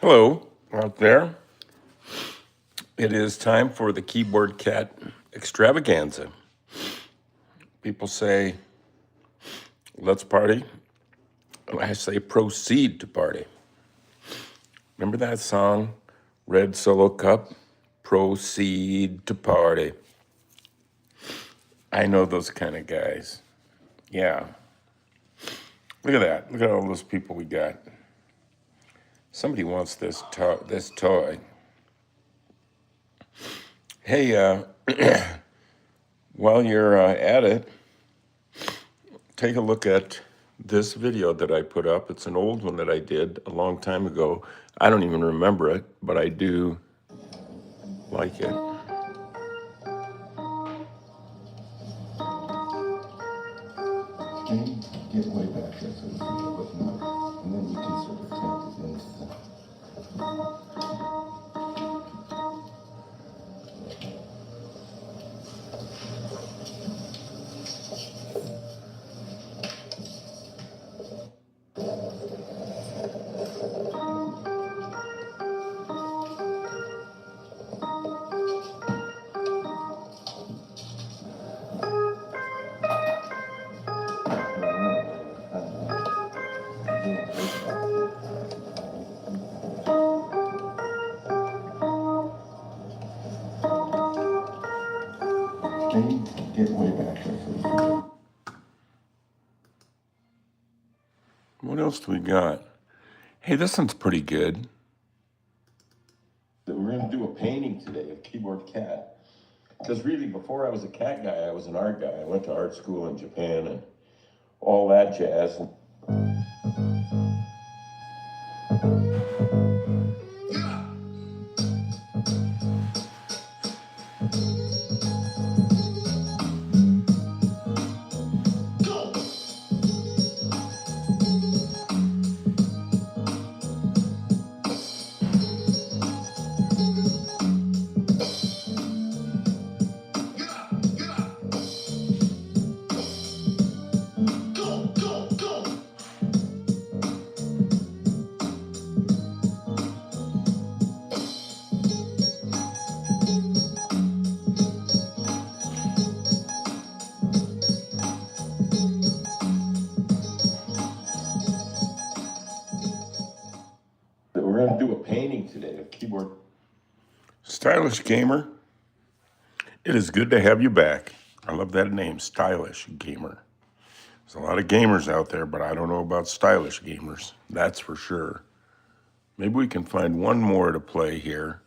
Hello, out there. It is time for the Keyboard Cat extravaganza. People say, let's party. I say, proceed to party. Remember that song, Red Solo Cup? Proceed to party. I know those kind of guys. Yeah. Look at that. Look at all those people we got. Somebody wants this toy. Hey, while you're at it, take a look at this video that I put up. It's an old one that I did a long time ago. I don't even remember it, but I do like it. Get way back there so you can get with another, and then you can sort of tap it into the. Get way back there so you can. What else do we got? Hey, this one's pretty good. We're going to do a painting today of Keyboard Cat. Because really, before I was a cat guy, I was an art guy. I went to art school in Japan and all that jazz. We're going to do a painting today of Keyboard. Stylish Gamer, it is good to have you back. I love that name, Stylish Gamer. There's a lot of gamers out there, but I don't know about stylish gamers. That's for sure. Maybe we can find one more to play here.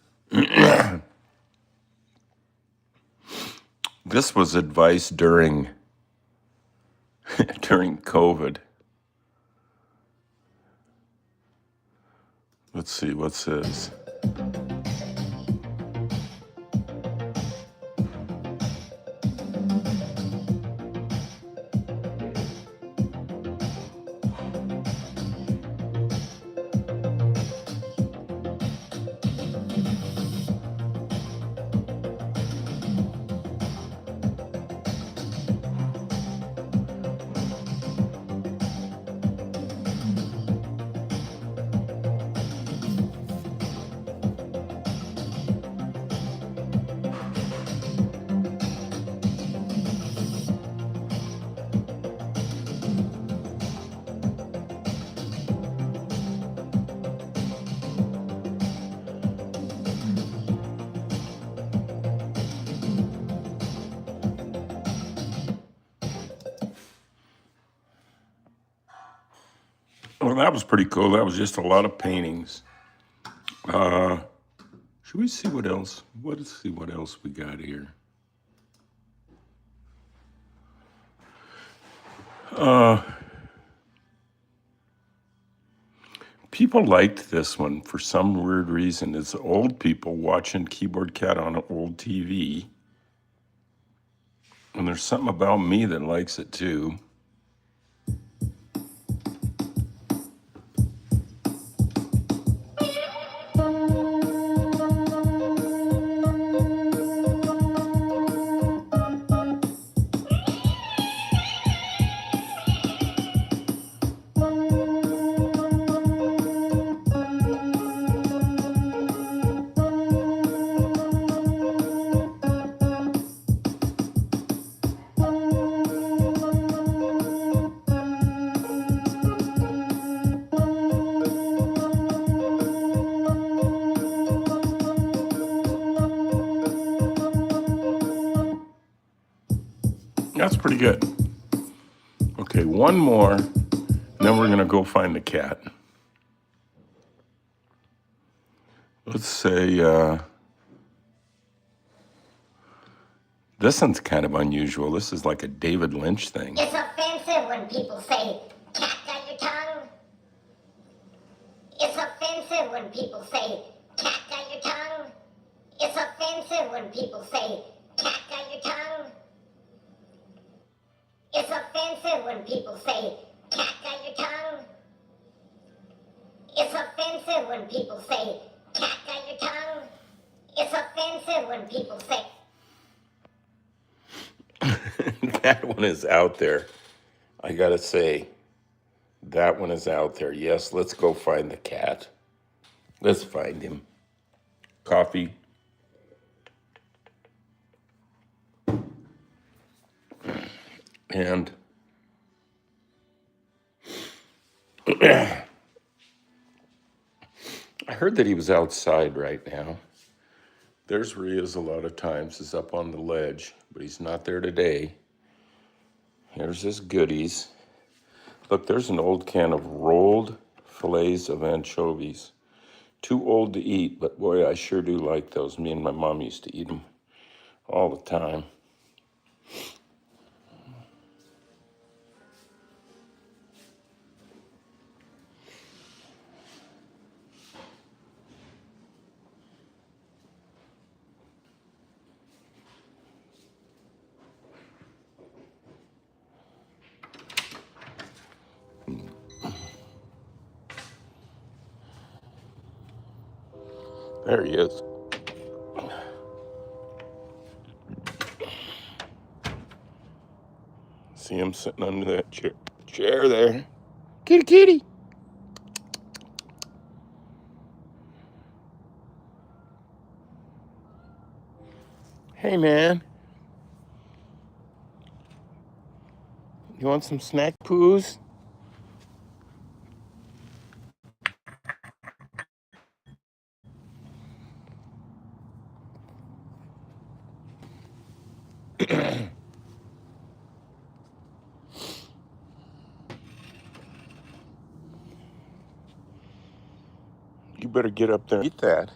This was advice during COVID. Let's see, what's this? Well, that was pretty cool. That was just a lot of paintings. Should we see what else? Let's see what else we got here. People liked this one for some weird reason. It's old people watching Keyboard Cat on an old TV. And there's something about me that likes it too. That's pretty good. Okay, one more, and then we're gonna go find the cat. Let's say, this one's kind of unusual. This is like a David Lynch thing. It's offensive when people say, cat got your tongue. It's offensive when people say, cat got your tongue. It's offensive when people say, cat got your tongue. It's offensive when people say, cat got your tongue. It's offensive when people say, cat got your tongue. It's offensive when people say. That one is out there. I gotta say, that one is out there. Yes, let's go find the cat. Let's find him. Coffee. And I heard that he was outside right now. There's where he is a lot of times. He's up on the ledge, but he's not there today. Here's his goodies. Look, there's an old can of rolled fillets of anchovies. Too old to eat, but boy, I sure do like those. Me and my mom used to eat them all the time. There he is. See him sitting under that chair there. Kitty, kitty. Hey, man. You want some snack poos? You better get up there and eat that.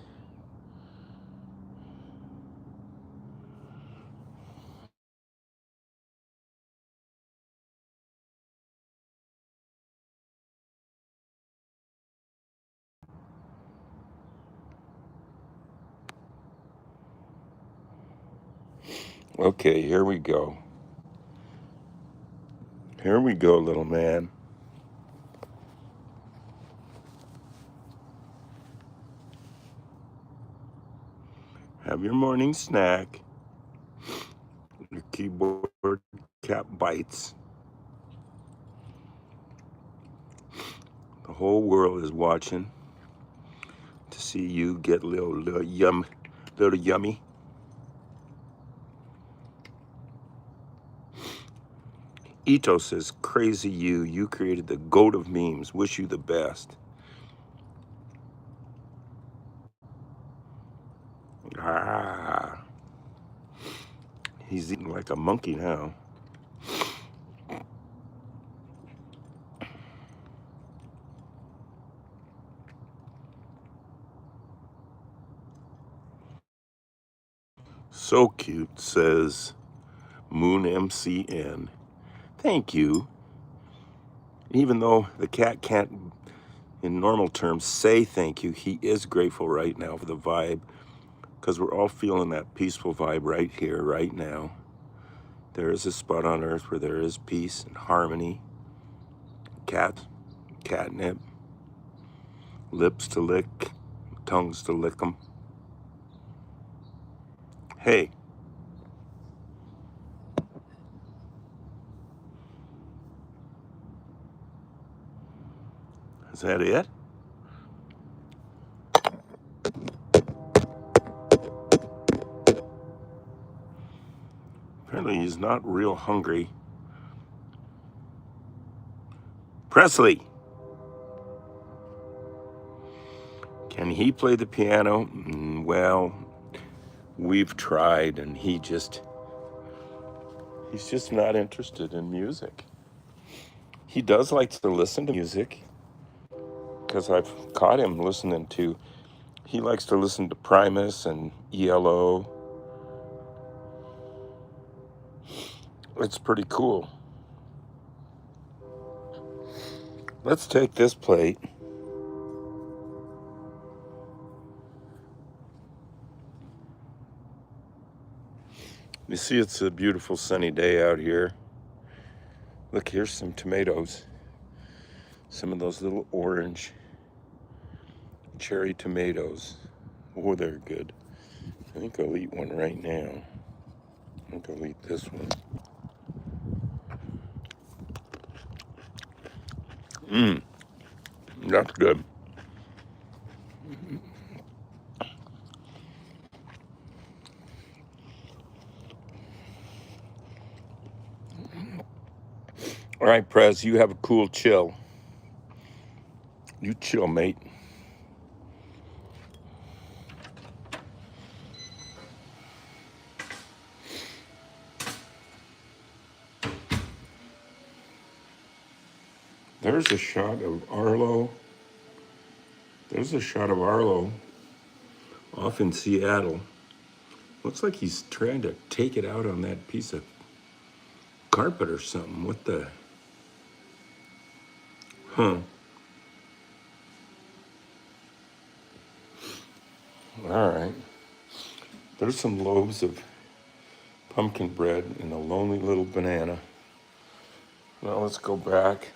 Okay, here we go. Here we go, little man. Have your morning snack. Your keyboard cat bites. The whole world is watching to see you get little yummy. Ito says, crazy you. You created the goat of memes. Wish you the best. Ah. He's eating like a monkey now. So cute, says Moon MCN. Thank you. Even though the cat can't, in normal terms, say thank you, he is grateful right now for the vibe, because we're all feeling that peaceful vibe right here, right now. There is a spot on earth where there is peace and harmony. Catnip, lips to lick, tongues to lick 'em. Hey. Is that it? Apparently he's not real hungry. Presley. Can he play the piano? Well, we've tried, and he He's just not interested in music. He does like to listen to music because I've caught him listening to, he likes to listen to Primus and ELO. It's pretty cool. Let's take this plate. You see, it's a beautiful sunny day out here. Look, here's some tomatoes. Some of those little orange cherry tomatoes. Oh, they're good. I think I'll eat one right now. I think I'll eat this one. That's good. All right, Prez, you have a cool chill. You chill, mate. There's a shot of Arlo. There's a shot of Arlo off in Seattle. Looks like he's trying to take it out on that piece of carpet or something. What the? Huh. All right. There's some loaves of pumpkin bread and a lonely little banana. Now let's go back.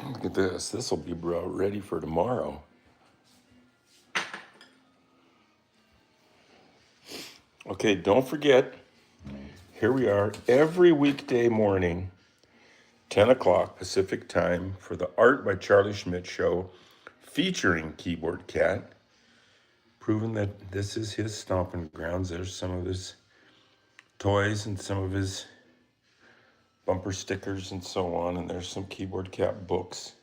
Look at this. This will be ready for tomorrow. Okay, don't forget, here we are every weekday morning, 10 o'clock Pacific time, for the Art by Charlie Schmidt show featuring Keyboard Cat, proving that this is his stomping grounds. There's some of his toys and some of his bumper stickers and so on, and there's some Keyboard Cat books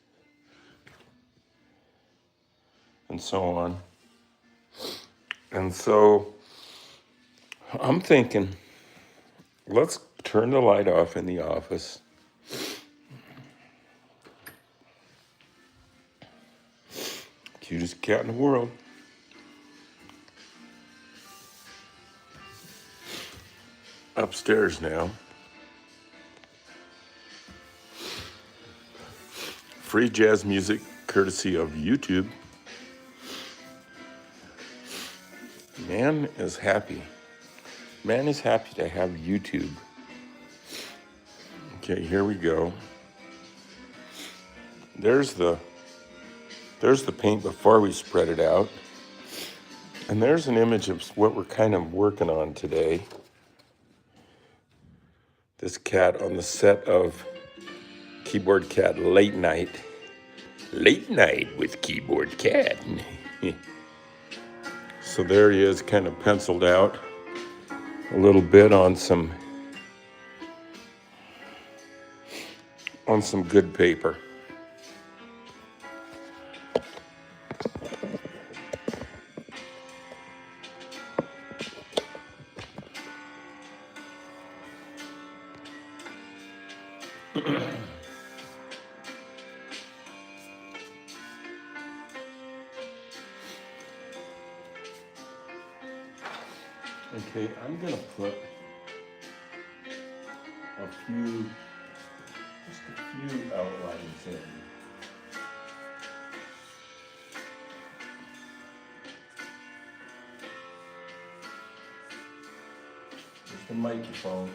and so on. And so I'm thinking, let's turn the light off in the office. Cutest cat in the world. Upstairs now. Free jazz music courtesy of YouTube. Man is happy. Man is happy to have YouTube. Okay, here we go. There's the paint before we spread it out. And there's an image of what we're kind of working on today. This cat on the set of Keyboard Cat Late Night. Late Night with Keyboard Cat. So there he is, kind of penciled out a little bit on some good paper. Okay, I'm gonna put just a few outlines in. Just a microphone.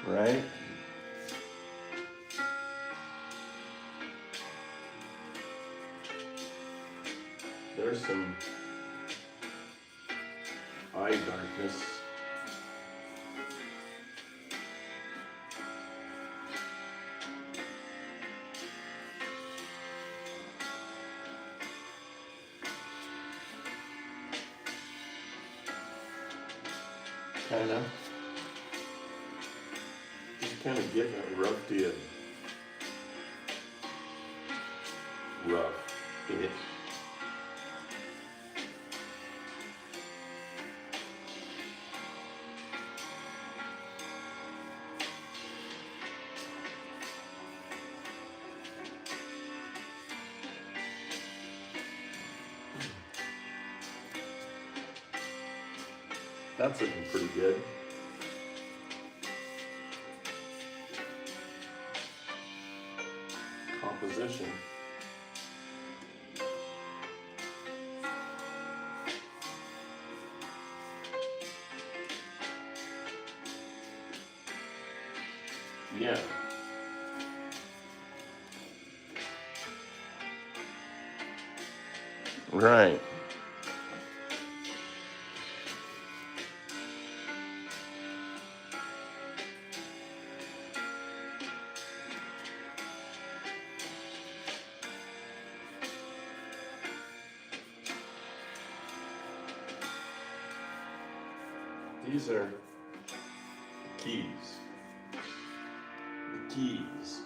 Right? There's some eye darkness. Kind of. kind of getting a rough deal. Rough. Yeah. That's looking pretty good. Composition. Yeah. Right. These are keys. The keys.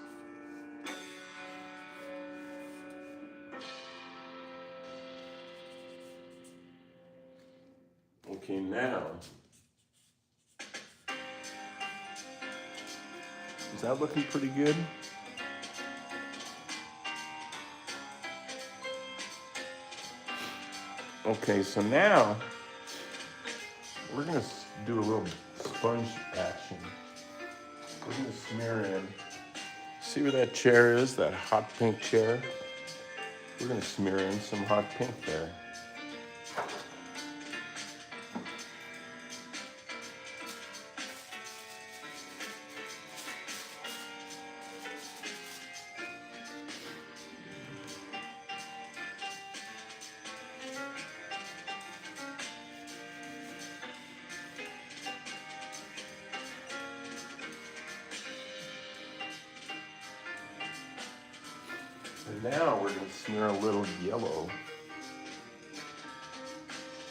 Okay, now. Is that looking pretty good? Okay, so now we're gonna do a little sponge action. We're gonna smear in. See where that chair is, that hot pink chair? We're gonna smear in some hot pink there. And now we're going to smear a little yellow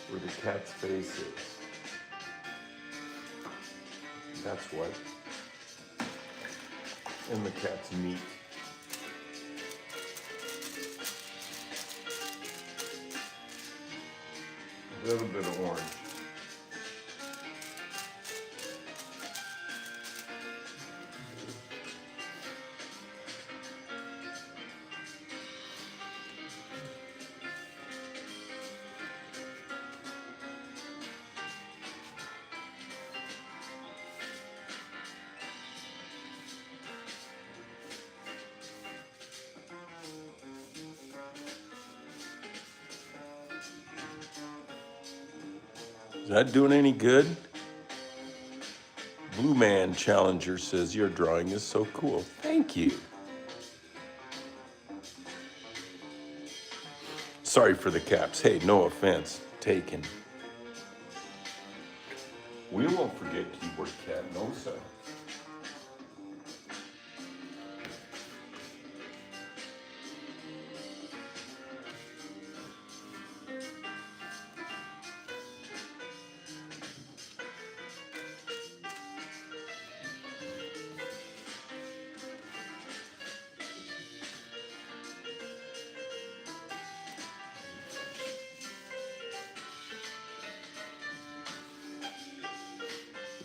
where the cat's face is. That's what. And the cat's meat. A little bit of orange. Is that doing any good? Blue Man Challenger says your drawing is so cool. Thank you. Sorry for the caps. Hey, no offense taken. We won't forget Keyboard Cat, no sir.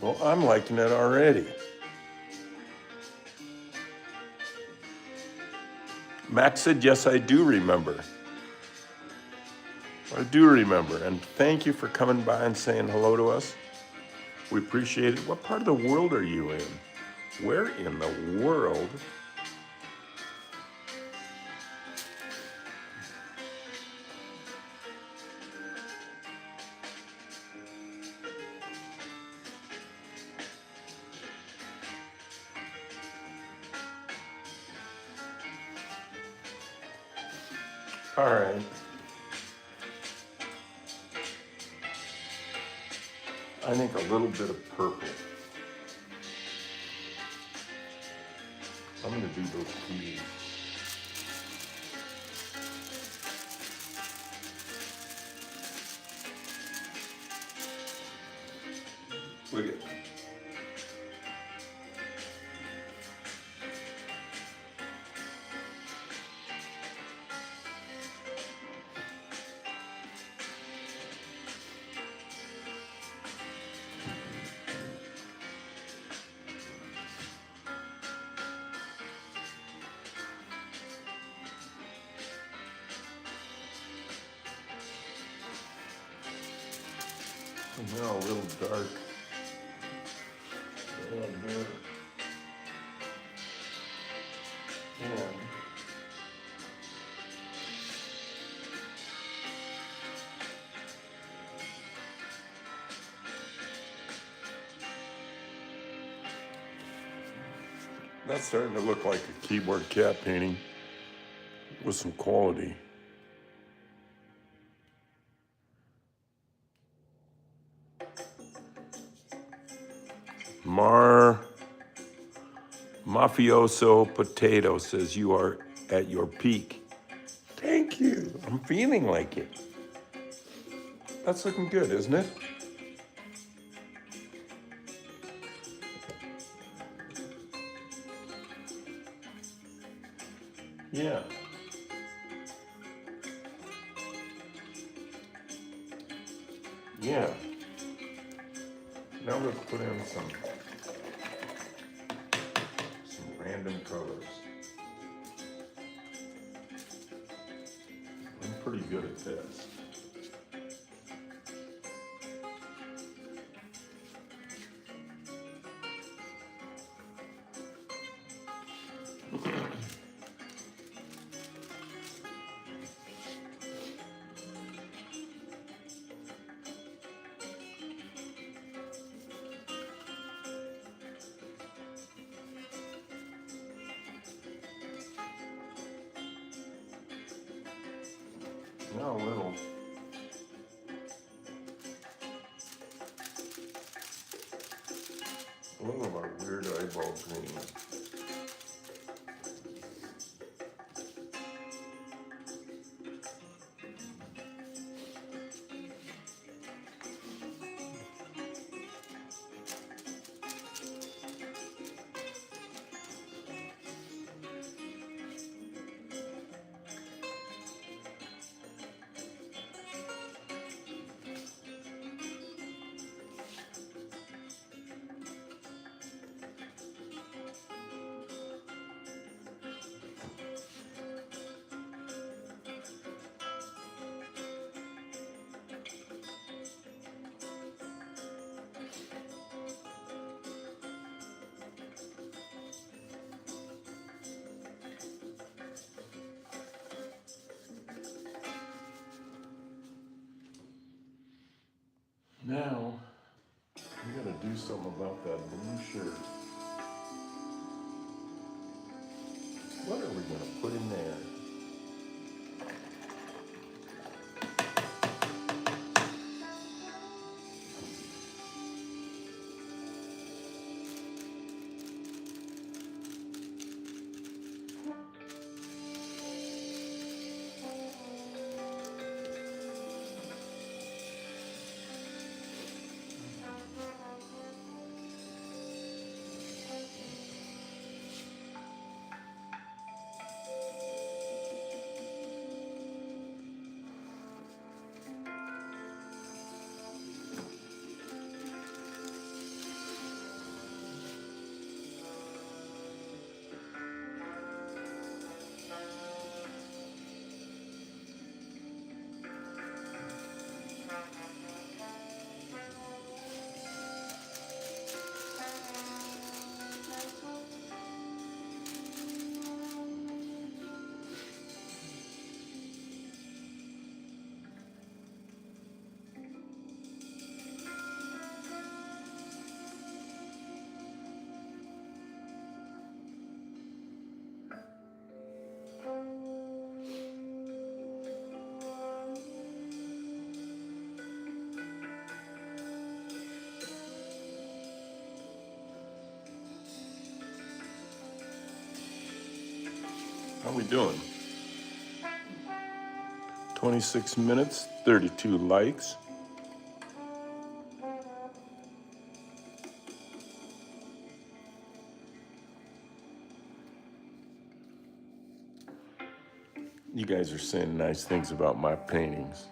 Well, I'm liking it already. Max said, yes, I do remember. I do remember. And thank you for coming by and saying hello to us. We appreciate it. What part of the world are you in? Where in the world? All right. I think a little bit of purple. I'm going to do those keys. Look at Now a little dark. And that's starting to look like a keyboard cat painting with some quality. Mafioso Potato says you are at your peak. Thank you. I'm feeling like it. That's looking good, isn't it? Yeah. Yeah. Now let's put in some random colors. I'm pretty good at this. Now a little of our weird eyeball green. Now, we gotta do something about that blue shirt. What are we gonna put in there? How we doing? 26 minutes, 32 likes. You guys are saying nice things about my paintings.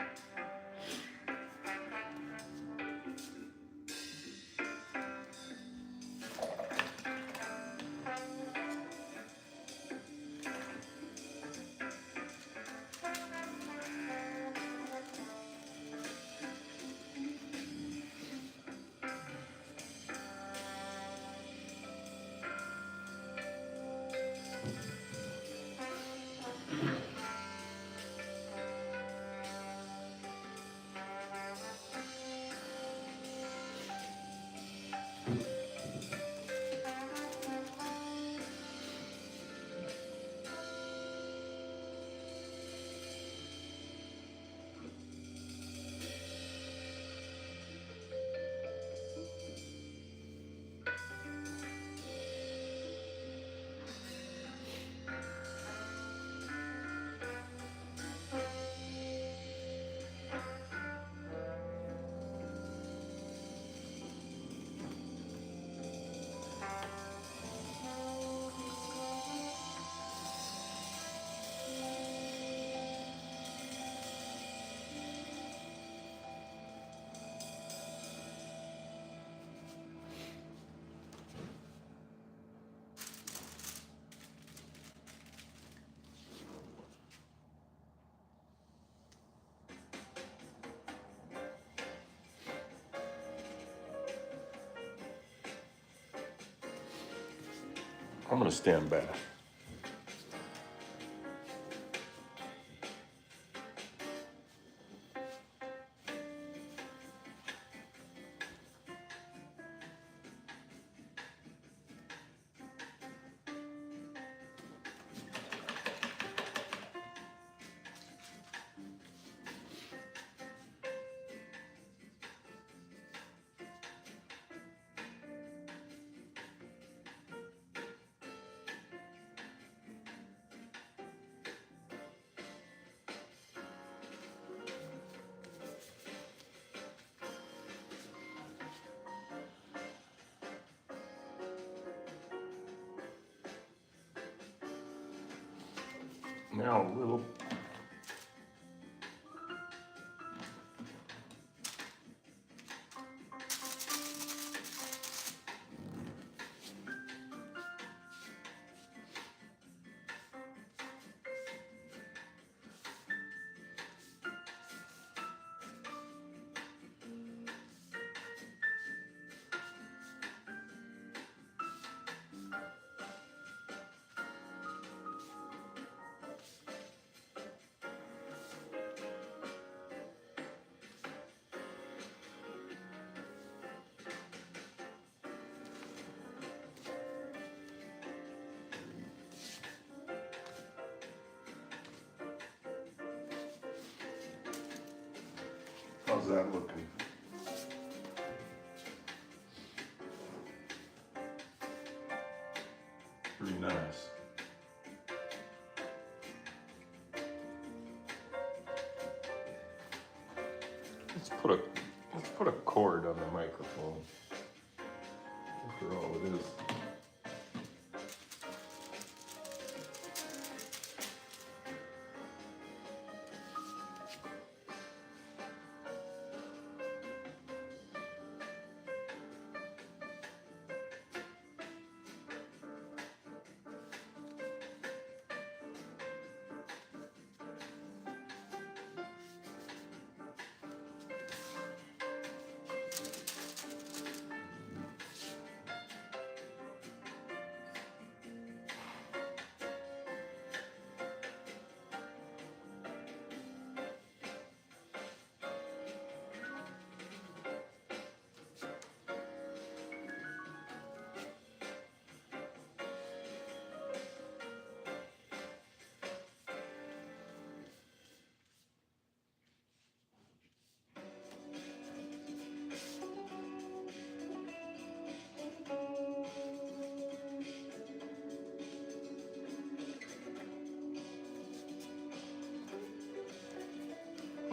I'm going to stand back. Now a little. How's that looking? Pretty nice. Let's put a cord on the microphone. After all, it is.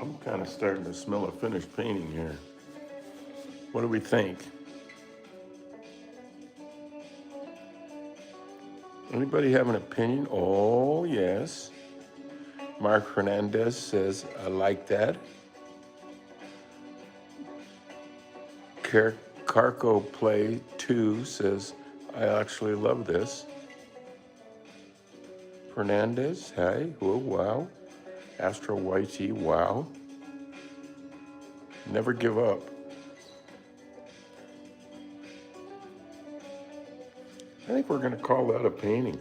I'm kind of starting to smell a finished painting here. What do we think? Anybody have an opinion? Oh, yes. Mark Hernandez says, I like that. Carco Play 2 says, I actually love this. Fernandez, hey, oh, wow. Astro YT, wow. Never give up. I think we're going to call that a painting.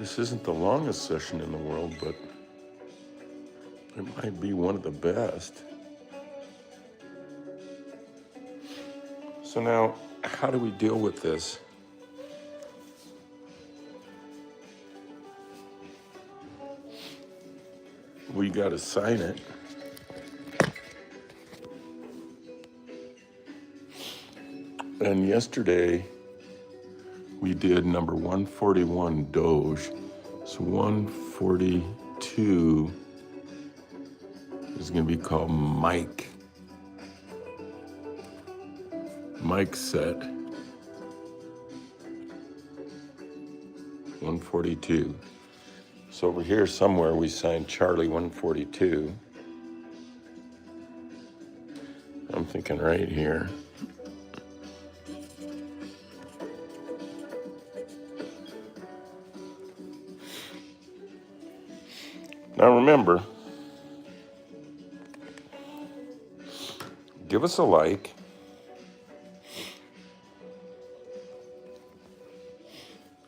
This isn't the longest session in the world, but it might be one of the best. So now, how do we deal with this? We got to sign it. And yesterday, we did number 141, Doge. So 142 is going to be called Mike. Mike set. 142. So over here somewhere we signed Charlie 142. I'm thinking right here. Now remember, give us a like.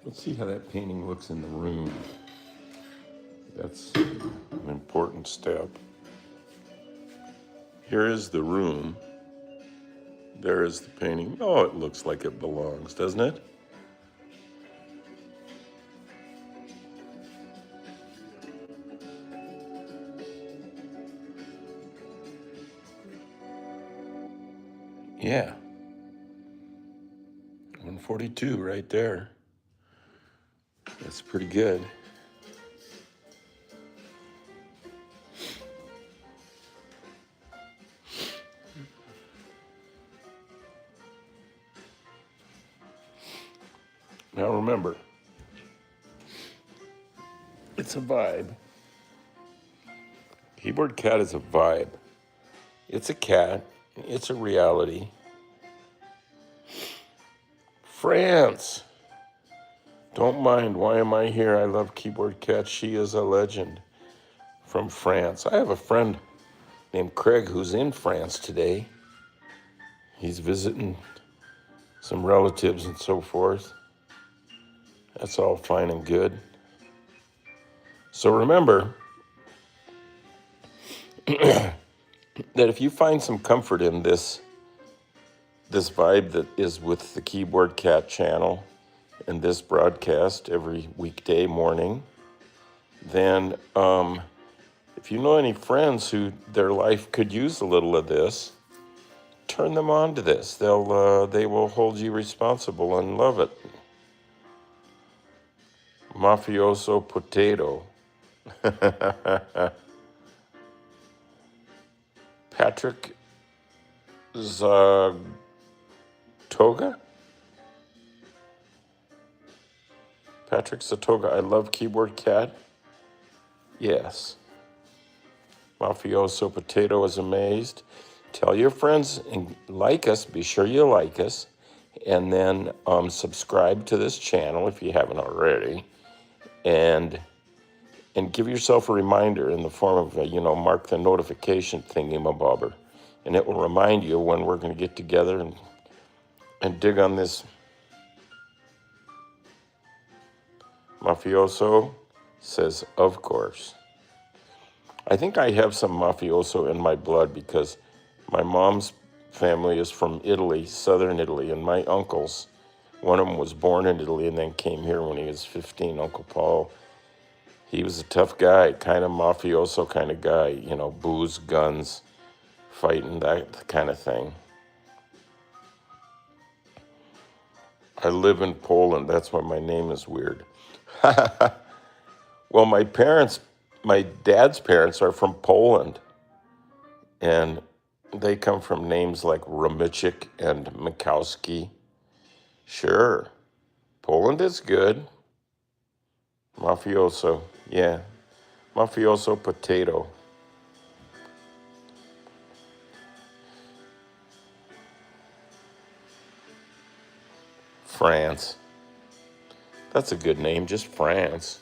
Let's see how that painting looks in the room. That's an important step. Here is the room. There is the painting. Oh, it looks like it belongs, doesn't it? Yeah. 142 right there. That's pretty good. Now remember, it's a vibe. Keyboard cat is a vibe. It's a cat. It's a reality. France. Don't mind. Why am I here? I love Keyboard Cat. She is a legend from France. I have a friend named Craig who's in France today. He's visiting some relatives and so forth. That's all fine and good. So remember that if you find some comfort in this vibe that is with the Keyboard Cat channel and this broadcast every weekday morning, then if you know any friends who their life could use a little of this, turn them on to this. They will hold you responsible and love it. Mafioso potato. Patrick Zatoga? Patrick Zatoga. I love Keyboard Cat. Yes. Mafioso potato is amazed. Tell your friends and like us. Be sure you like us. And then subscribe to this channel if you haven't already. And give yourself a reminder in the form of, mark the notification thingy-mabobber. And it will remind you when we're going to get together and dig on this. Mafioso says, of course. I think I have some mafioso in my blood because my mom's family is from Italy, southern Italy, and my uncles, one of them was born in Italy and then came here when he was 15, Uncle Paul. He was a tough guy, kind of mafioso kind of guy, booze, guns, fighting, that kind of thing. I live in Poland, that's why my name is weird. Well, my dad's parents are from Poland, and they come from names like Romichik and Mikowski. Sure, Poland is good. Mafioso, yeah. Mafioso potato. France. That's a good name, just France.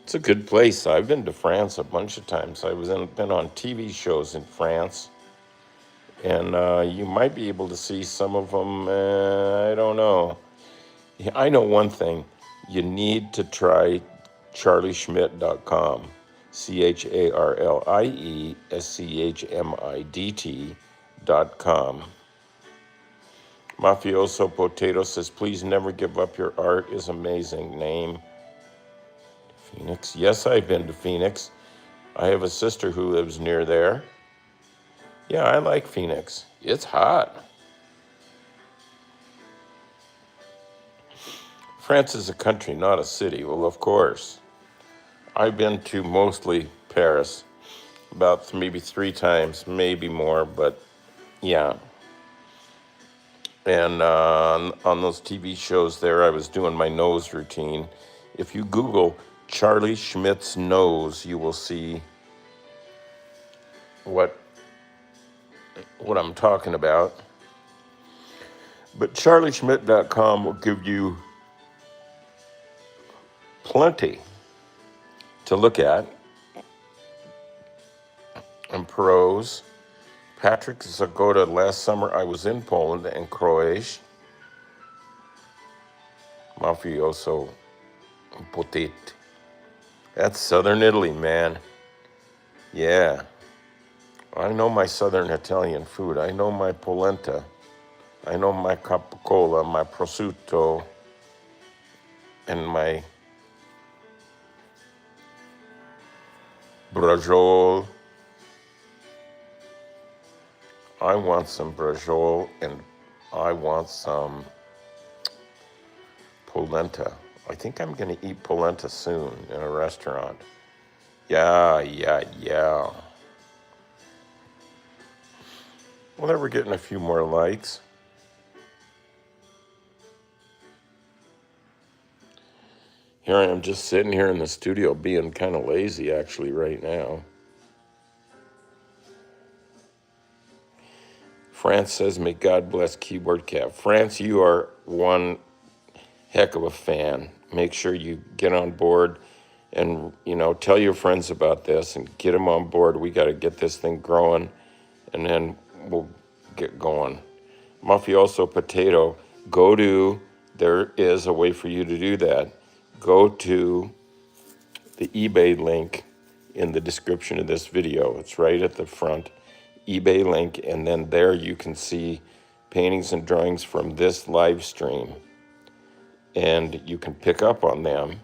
It's a good place. I've been to France a bunch of times. Been on TV shows in France. And you might be able to see some of them. I don't know. I know one thing. You need to try charlieschmidt.com. CharlieSchmidt.com. Mafioso Potato says, please never give up. Your art is amazing. Name. Phoenix. Yes, I've been to Phoenix. I have a sister who lives near there. Yeah, I like Phoenix. It's hot. France is a country, not a city. Well, of course. I've been to mostly Paris, about maybe 3 times, maybe more, but yeah. And on those TV shows there, I was doing my nose routine. If you Google Charlie Schmidt's nose, you will see what I'm talking about. But charlieschmidt.com will give you plenty to look at. And pros. Patrick Zagoda, last summer I was in Poland and Croatia. Mafioso potete. That's southern Italy, man. Yeah. I know my southern Italian food. I know my polenta. I know my capicola, my prosciutto, and my braciole. I want some braciole and I want some polenta. I think I'm going to eat polenta soon in a restaurant. Yeah. Well, we're getting a few more likes. Here I am just sitting here in the studio being kind of lazy actually right now. France says, may God bless Keyboard Cap. France, you are one heck of a fan. Make sure you get on board and, tell your friends about this and get them on board. We got to get this thing growing and then we'll get going. Mafioso Potato, there is a way for you to do that. Go to the eBay link in the description of this video. It's right at the front. eBay link, and then there you can see paintings and drawings from this live stream, and you can pick up on them.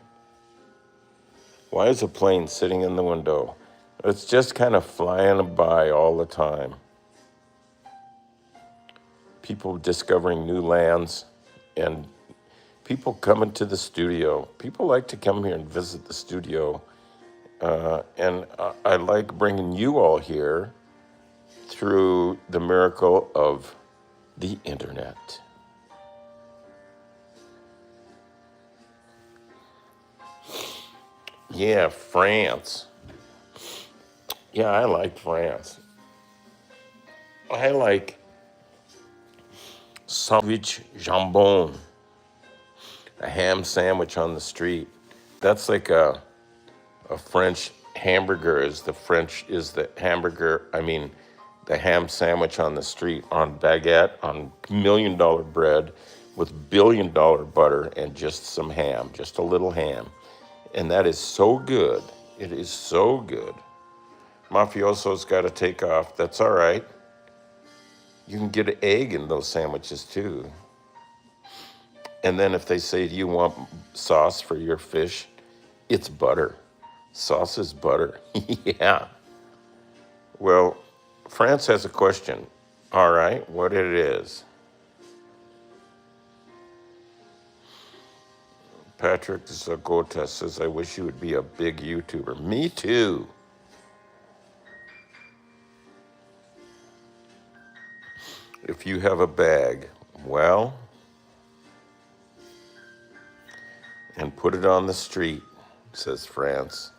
Why is a plane sitting in the window? It's just kind of flying by all the time. People discovering new lands and people coming to the studio. People like to come here and visit the studio, and I like bringing you all here through the miracle of the internet. Yeah, France. Yeah, I like France. I like sandwich jambon, a ham sandwich on the street. That's like a French hamburger is the hamburger, the ham sandwich on the street on baguette, on $1 million bread with $1 billion butter and just some ham, just a little ham. And that is so good. It is so good. Mafioso's got to take off. That's all right. You can get an egg in those sandwiches too. And then if they say, do you want sauce for your fish? It's butter. Sauce is butter. Yeah. Well, France has a question. All right, what it is. Patrick Zagota says, I wish you would be a big YouTuber. Me too. If you have a bag, well, and put it on the street, says France.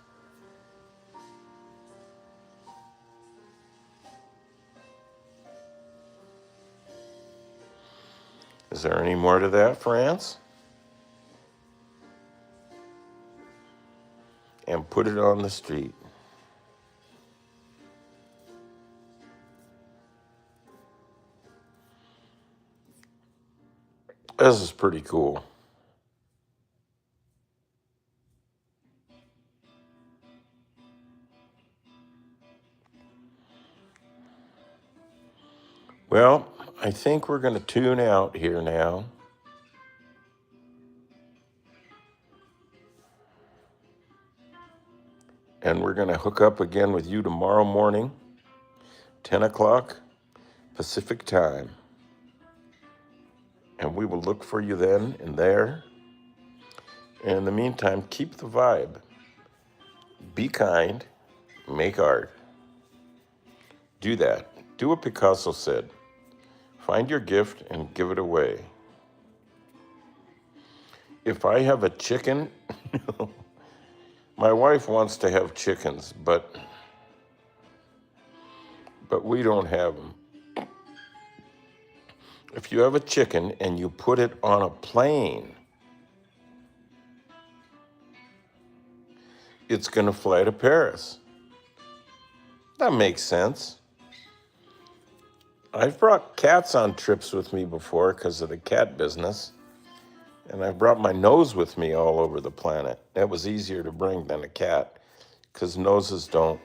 Is there any more to that, France? And put it on the street. This is pretty cool. Well, I think we're going to tune out here now. And we're going to hook up again with you tomorrow morning, 10 o'clock Pacific time. And we will look for you then and there. And in the meantime, keep the vibe. Be kind. Make art. Do that. Do what Picasso said. Find your gift and give it away. If I have a chicken, my wife wants to have chickens, but we don't have them. If you have a chicken and you put it on a plane, it's going to fly to Paris. That makes sense. I've brought cats on trips with me before because of the cat business. And I brought my nose with me all over the planet. That was easier to bring than a cat because noses don't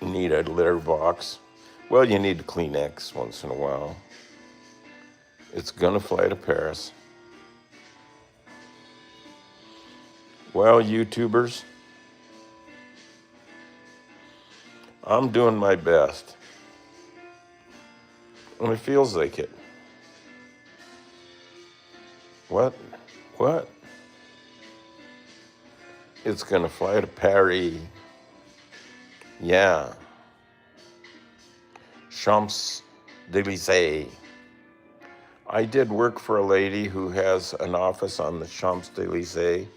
need a litter box. Well, you need Kleenex once in a while. It's gonna fly to Paris. Well, YouTubers, I'm doing my best. And it feels like it. What? What? It's gonna fly to Paris. Yeah. Champs-Élysées. I did work for a lady who has an office on the Champs-Élysées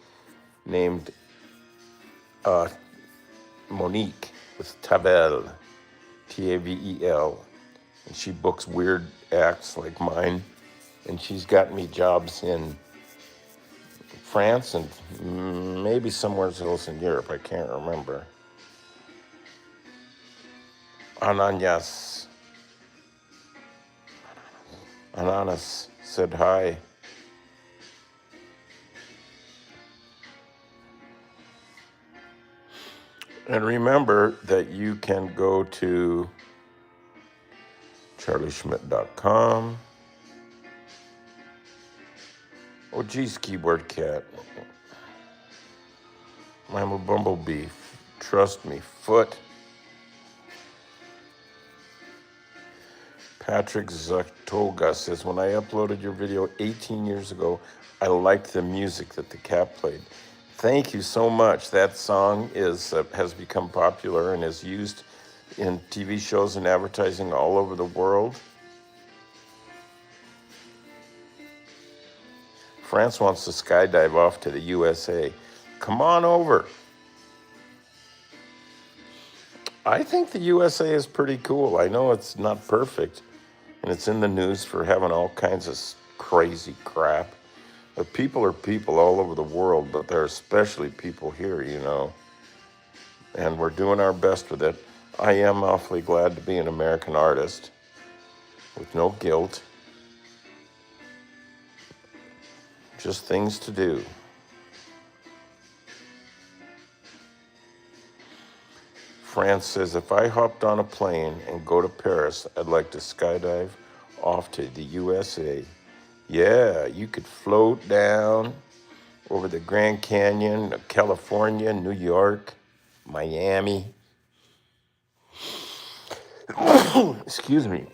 named Monique with Tavel, Tavel. And she books weird acts like mine. And she's got me jobs in France and maybe somewhere else in Europe. I can't remember. Ananas said hi. And remember that you can go to charlieschmidt.com. Oh, geez, keyboard cat. I'm a bumblebee. Trust me. Foot. Patrick Zatoga says, when I uploaded your video 18 years ago, I liked the music that the cat played. Thank you so much. That song has become popular and is used in TV shows and advertising all over the world. France wants to skydive off to the USA. Come on over. I think the USA is pretty cool. I know it's not perfect, and it's in the news for having all kinds of crazy crap. But people are people all over the world, but there are especially people here, you know. And we're doing our best with it. I am awfully glad to be an American artist with no guilt. Just things to do. France says, if I hopped on a plane and go to Paris, I'd like to skydive off to the USA. Yeah, you could float down over the Grand Canyon, California, New York, Miami. Excuse me.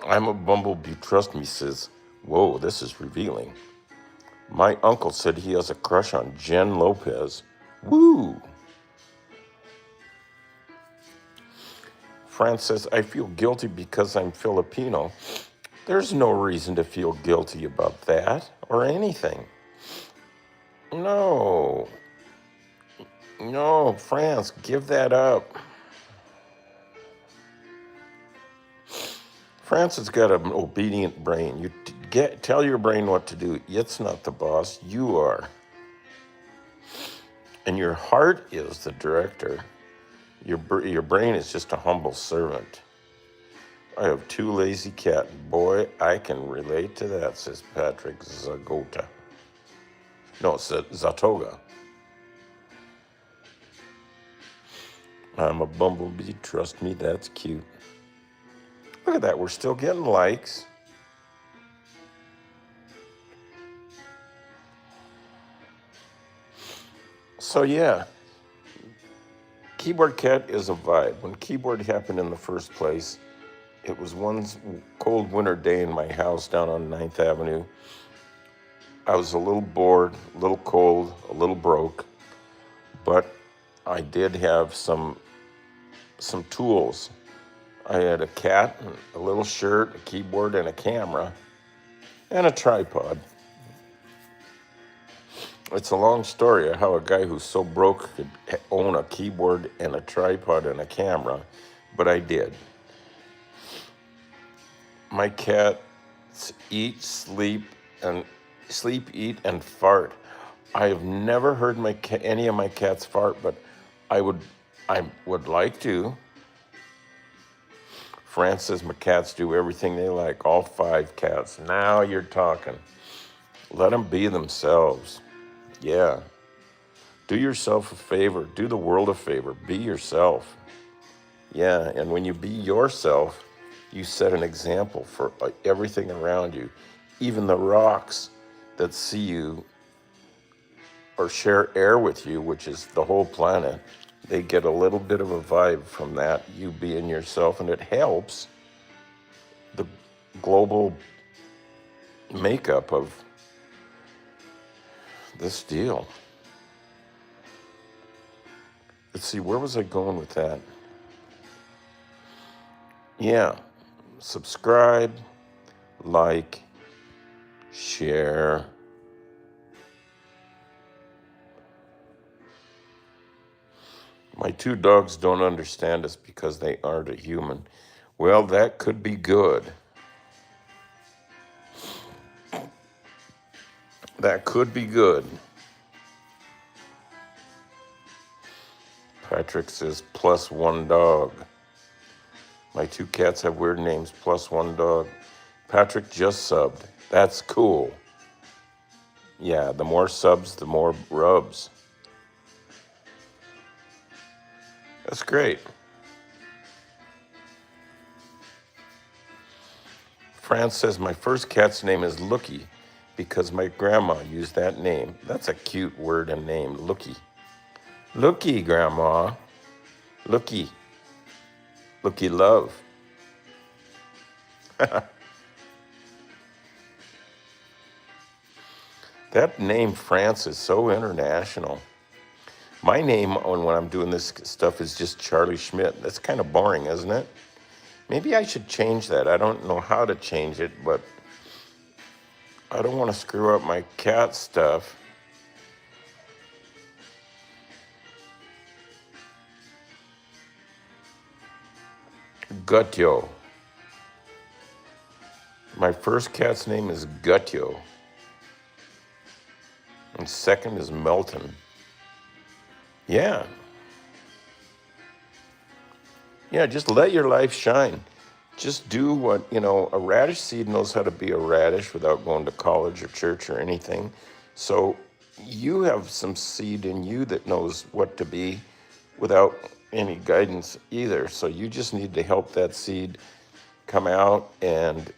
I'm a bumblebee, trust me, says, whoa, this is revealing. My uncle said he has a crush on Jen Lopez. Woo! France says, I feel guilty because I'm Filipino. There's no reason to feel guilty about that or anything. No, France, give that up. France has got an obedient brain. You tell your brain what to do. It's not the boss, you are. And your heart is the director. Your brain is just a humble servant. I have two lazy cats. Boy, I can relate to that, says Patrick Zagota. No, it's Zatoga. I'm a bumblebee. Trust me, that's cute. Look at that. We're still getting likes. So, yeah. Keyboard Cat is a vibe. When keyboard happened in the first place, it was one cold winter day in my house down on 9th Avenue. I was a little bored, a little cold, a little broke, but I did have some tools. I had a cat, a little shirt, a keyboard, and a camera, and a tripod. It's a long story of how a guy who's so broke could own a keyboard and a tripod and a camera, but I did. My cats eat, sleep, eat, and fart. I have never heard any of my cats fart, but I would like to. France says my cats do everything they like, all 5 cats. Now you're talking. Let them be themselves. Yeah. Do yourself a favor. Do the world a favor. Be yourself. Yeah, and when you be yourself, you set an example for everything around you. Even the rocks that see you or share air with you, which is the whole planet, they get a little bit of a vibe from that, you being yourself, and it helps the global makeup of this deal. Let's see, where was I going with that? Yeah, subscribe, like, share. My 2 dogs don't understand us because they aren't a human. Well, that could be good. That could be good. Patrick says, plus 1 dog. My 2 cats have weird names, plus 1 dog. Patrick just subbed. That's cool. Yeah, the more subs, the more rubs. That's great. France says, my first cat's name is Looky because my grandma used that name. That's a cute word and name, Looky. Looky, Grandma. Looky. Looky love. That name, France, is so international. My name when I'm doing this stuff is just Charlie Schmidt. That's kind of boring, isn't it? Maybe I should change that. I don't know how to change it, but I don't want to screw up my cat stuff. Gutyo. My first cat's name is Gutyo. And second is Melton. Yeah. Yeah, just let your life shine. Just do what, a radish seed knows how to be a radish without going to college or church or anything. So you have some seed in you that knows what to be without any guidance either. So you just need to help that seed come out and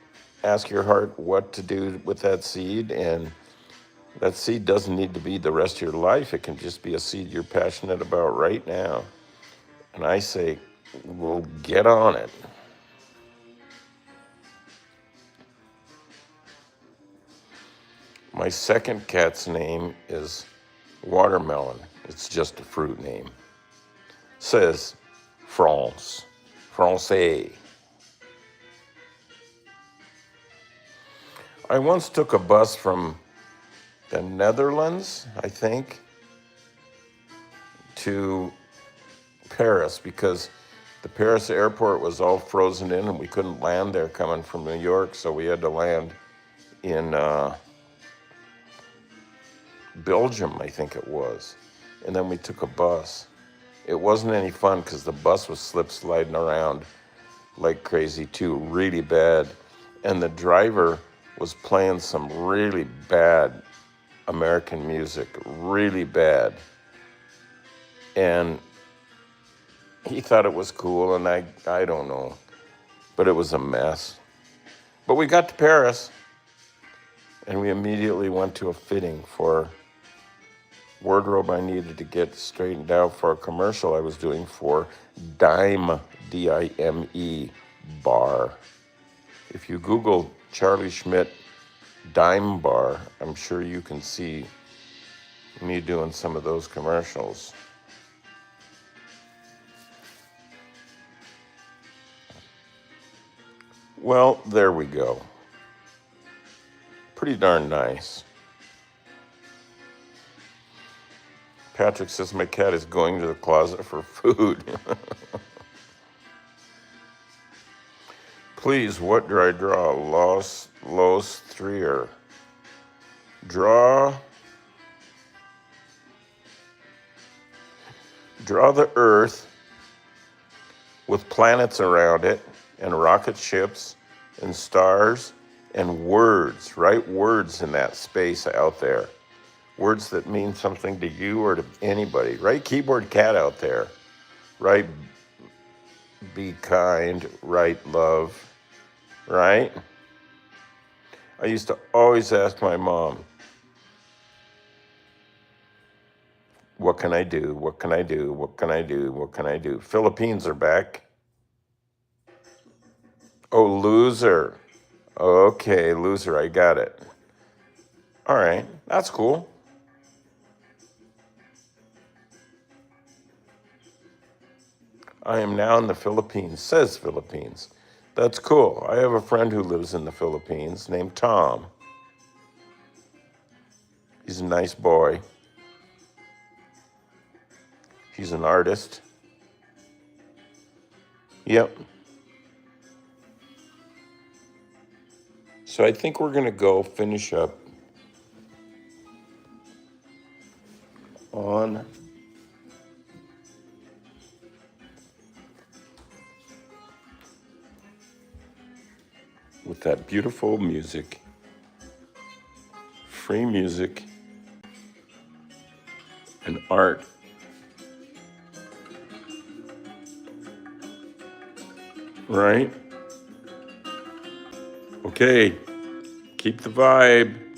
ask your heart what to do with that seed. And that seed doesn't need to be the rest of your life. It can just be a seed you're passionate about right now. And I say, well, get on it. My second cat's name is Watermelon. It's just a fruit name. Says France. Francais. I once took a bus from the Netherlands, I think, to Paris because the Paris airport was all frozen in and we couldn't land there coming from New York, so we had to land in Belgium, I think it was. And then we took a bus. It wasn't any fun because the bus was slip sliding around like crazy too, really bad. And the driver was playing some really bad American music, really bad. And he thought it was cool, and I don't know. But it was a mess. But we got to Paris, and we immediately went to a fitting for wardrobe I needed to get straightened out for a commercial I was doing for Dime, D-I-M-E, bar. If you Google Charlie Schmidt Dime Bar, I'm sure you can see me doing some of those commercials. Well, there we go. Pretty darn nice. Patrick says my cat is going to the closet for food. Please, what do I draw? Los Trier. Draw the Earth with planets around it and rocket ships and stars and words. Write words in that space out there. Words that mean something to you or to anybody. Write keyboard cat out there. Write be kind. Write love. Right? I used to always ask my mom, what can I do? What can I do? What can I do? What can I do? Philippines are back. Oh, loser. Okay, loser, I got it. All right, that's cool. I am now in the Philippines, says Philippines. That's cool. I have a friend who lives in the Philippines named Tom. He's a nice boy. He's an artist. Yep. So I think we're going to go finish up on with that beautiful music, free music, and art. Right? Okay, keep the vibe.